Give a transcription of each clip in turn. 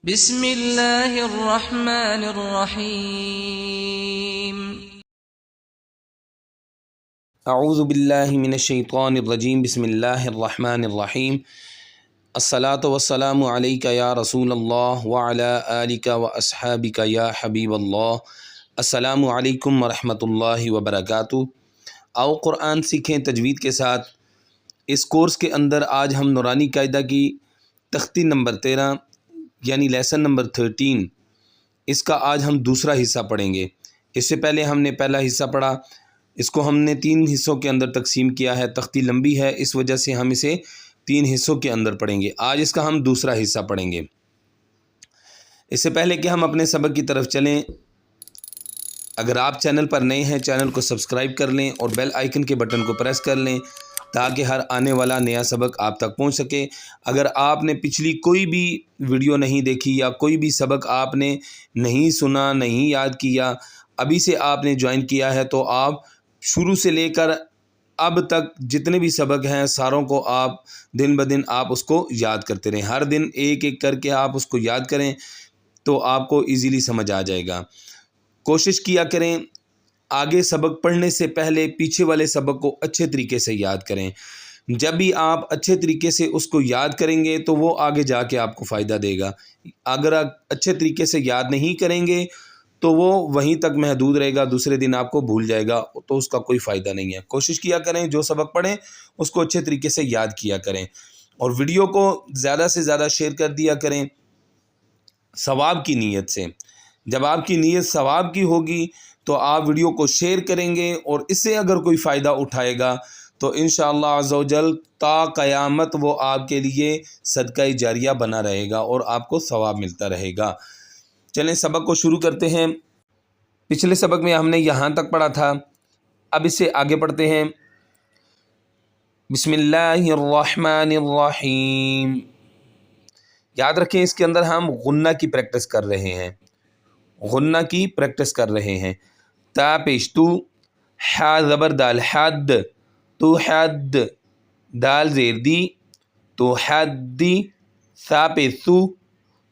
بسم اللہ الرحمن الرحیم اعوذ باللہ من الشیطان الرجیم بسم اللہ الرحمن الرحیم الصلاۃ والسلام علیک یا رسول اللہ وعلی آلک واصحابک یا حبیب اللہ۔ السلام علیکم ورحمۃ اللہ وبرکاتہ۔ آؤ قرآن سیکھیں تجوید کے ساتھ۔ اس کورس کے اندر آج ہم نورانی قاعدہ کی تختی نمبر 13 یعنی لیسن نمبر 13، اس کا آج ہم دوسرا حصہ پڑھیں گے۔ اس سے پہلے ہم نے پہلا حصہ پڑھا، اس کو ہم نے 3 حصوں کے اندر تقسیم کیا ہے۔ تختی لمبی ہے، اس وجہ سے ہم اسے 3 حصوں کے اندر پڑھیں گے۔ آج اس کا ہم دوسرا حصہ پڑھیں گے۔ اس سے پہلے کہ ہم اپنے سبق کی طرف چلیں، اگر آپ چینل پر نئے ہیں چینل کو سبسکرائب کر لیں اور بیل آئیکن کے بٹن کو پریس کر لیں تاکہ ہر آنے والا نیا سبق آپ تک پہنچ سکے۔ اگر آپ نے پچھلی کوئی بھی ویڈیو نہیں دیکھی یا کوئی بھی سبق آپ نے نہیں سنا، نہیں یاد کیا، ابھی سے آپ نے جوائن کیا ہے، تو آپ شروع سے لے کر اب تک جتنے بھی سبق ہیں ساروں کو آپ دن بدن آپ اس کو یاد کرتے رہیں۔ ہر دن ایک ایک کر کے آپ اس کو یاد کریں تو آپ کو ایزیلی سمجھ آ جائے گا۔ کوشش کیا کریں آگے سبق پڑھنے سے پہلے پیچھے والے سبق کو اچھے طریقے سے یاد کریں۔ جب بھی آپ اچھے طریقے سے اس کو یاد کریں گے تو وہ آگے جا کے آپ کو فائدہ دے گا۔ اگر آپ اچھے طریقے سے یاد نہیں کریں گے تو وہ وہیں تک محدود رہے گا، دوسرے دن آپ کو بھول جائے گا، تو اس کا کوئی فائدہ نہیں ہے۔ کوشش کیا کریں جو سبق پڑھیں اس کو اچھے طریقے سے یاد کیا کریں، اور ویڈیو کو زیادہ سے زیادہ شیئر کر دیا کریں ثواب کی نیت سے۔ جب آپ کی نیت ثواب کی ہوگی تو آپ ویڈیو کو شیئر کریں گے، اور اس سے اگر کوئی فائدہ اٹھائے گا تو انشاءاللہ عز و جل تا قیامت وہ آپ کے لیے صدقہ جاریہ بنا رہے گا اور آپ کو ثواب ملتا رہے گا۔ چلیں سبق کو شروع کرتے ہیں۔ پچھلے سبق میں ہم نے یہاں تک پڑھا تھا، اب اس سے آگے پڑھتے ہیں۔ بسم اللہ الرحمن الرحیم۔ یاد رکھیں اس کے اندر ہم غنہ کی پریکٹس کر رہے ہیں، غنہ کی پریکٹس کر رہے ہیں۔ تا پیش تو، حا زبر دال حد، تو حد، دال زیر دی، تو حدی، سا پیش سو،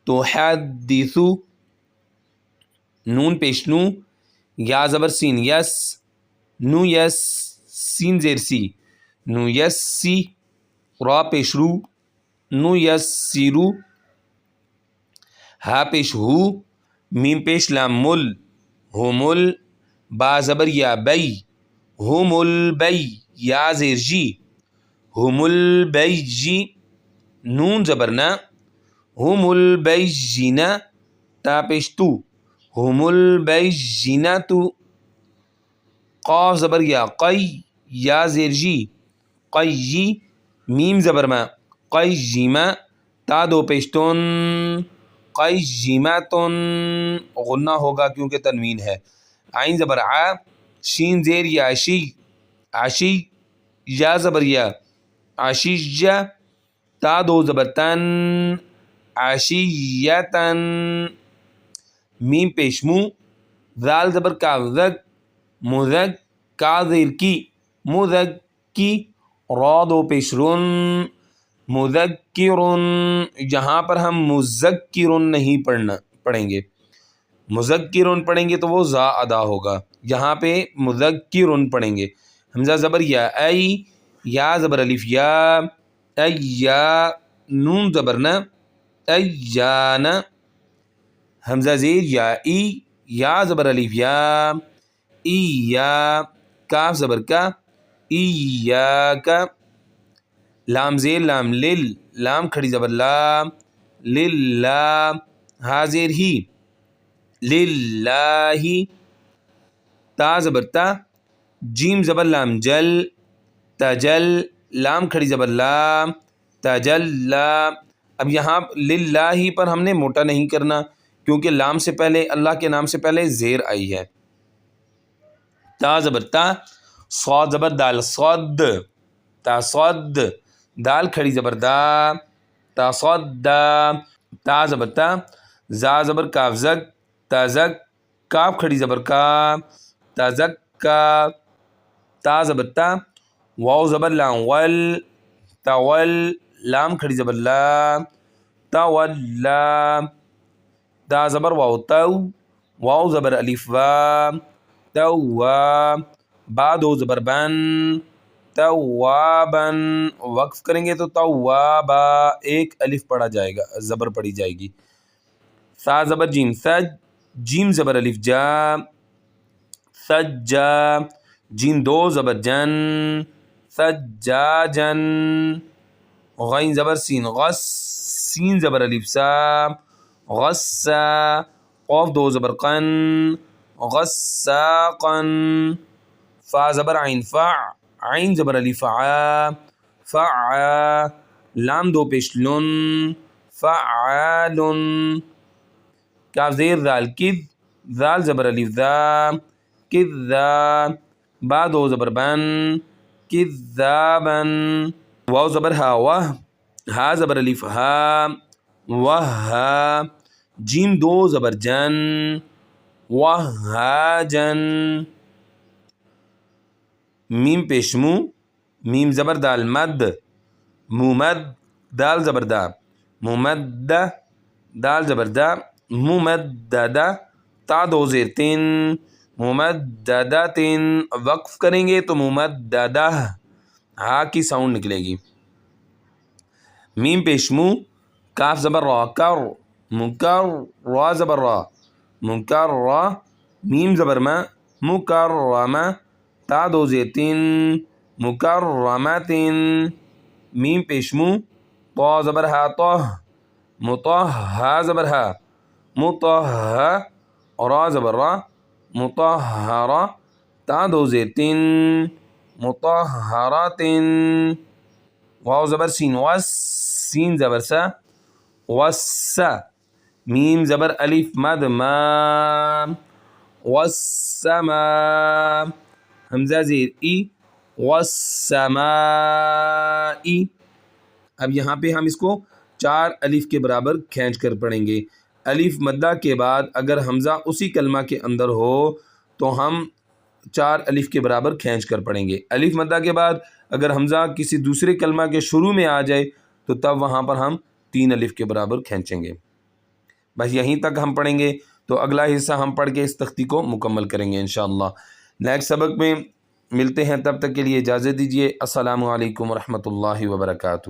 تو حدیثو، نون پیش نو، یا زبر سین یس، نو یس، سین زیر سی، نو یس سی، را پیش رو، نو یس سیرو، ہا پیش ہو، میم پیش لام مل، ہو مل، با زبر یا بی، ہوم البی، یا زیر جی، ہوم البی جی، نون زبر نا، ہوم البی جینا، تا پیش تو، ہوم البی جینا تو، قاف زبر یا قی، یا زیر جی، قی جی، میم زبر ما، قی جیما، تا دو پیشتون، قی جیماتن، غنہ ہوگا کیونکہ تنوین ہے۔ عین زبر عا، شین زیر یا عشی، عشی، یا زبر یا، عشیجہ، تا دو زبر تن، عشیتن، میم پیش مو، ذال زبر کا ذک، مذک، کا زیر کی، مذکی، را دو پیش رن، مذکرن۔ یہاں پر ہم مذکرن نہیں پڑھیں گے، مذکرن پڑھیں گے تو وہ زا ادا ہوگا، یہاں پہ مذکرن پڑھیں گے۔ حمزہ زبر یا ای، یا زبر الف یا، ایا، نون زبر نا، ایانا، حمزہ زیر یا ای، یا زبر الف یا، ایا، کاف زبر کا، ایاکا، لام زیر لام لل، لام کھڑی زبر لا، للہ، ہا زیر ہی، للہ، تا زبر تا، جیم زبر لام جل، تجل، لام کھڑی زبر لا، تجلا۔ اب یہاں للہ پر ہم نے موٹا نہیں کرنا کیونکہ لام سے پہلے، اللہ کے نام سے پہلے زیر آئی ہے۔ تا زبر تا، صاد زبر دال صد، تا صد، دال کھڑی زبر دا، تا صد دا، تا زبر تا، زا زبر کاف زک، تا زک، کاف کھڑی زبر کا، تا زک کا، تا زبر تا، واو زبر لام ول، تا ول، لام کھڑی زبر لا، تا ولا، دا زبر واو تو، واو زبر الف وا، توا، با دو زبر بن، توابن، وقف کریں گے تو توابا، ایک الف پڑھا جائے گا، زبر پڑھی جائے گی۔ سا زبر جیم سج، جیم زبر الف جا، سجا، جیم دو زبر جن، سجاجن، غین زبر سین غس، سین زبر الف سا، غسا، قوف دو زبر قن، غساقن، فا زبر عین فع، عین زبر الف عا، فعا، لام دو پیش لن، فعالن، کاف زیر ذال کذ، ذال زبر الف ذا، کذا، با دو زبر بن، کذابن، واو زبر ہا وہ، ہا زبر الف ہا، وہا، جیم دو زبر جن، وہاجن، میم پیش مو، میم زبر دال مد، ممد، دال زبر دا، ممد، دال زبر دا، ممددہ، تا دو زیر تین، ممددتن، وقف کریں گے تو ممددہ، ہا کی ساؤنڈ نکلے گی۔ میم پیش مو، کاف زبر را کر، مکر، را زبر را، مکر را، میم زبر ما، مکرمہ، تا دو زیر تین، مکرمتن، میم پیش مو، طا زبر ہا طہ، مطہ، ہا زبر ہا، مطہ، را زبر را، مطہرہ، تا دو زیر تین، مطہرتن، واو زبر سین وس، سین زبر سا، وسا، میم زبر الف مد ما، والسما، حمزہ زیر ای، والسمائی۔ اب یہاں پہ ہم اس کو 4 الف کے برابر کھینچ کر پڑھیں گے۔ الف مدہ کے بعد اگر حمزہ اسی کلمہ کے اندر ہو تو ہم 4 الف کے برابر کھینچ کر پڑھیں گے۔ الف مدہ کے بعد اگر حمزہ کسی دوسرے کلمہ کے شروع میں آ جائے تو تب وہاں پر ہم 3 الف کے برابر کھینچیں گے۔ بس یہیں تک ہم پڑھیں گے، تو اگلا حصہ ہم پڑھ کے اس تختی کو مکمل کریں گے انشاءاللہ۔ نیکسٹ سبق میں ملتے ہیں، تب تک کے لیے اجازت دیجیے۔ السلام علیکم ورحمۃ اللہ وبرکاتہ۔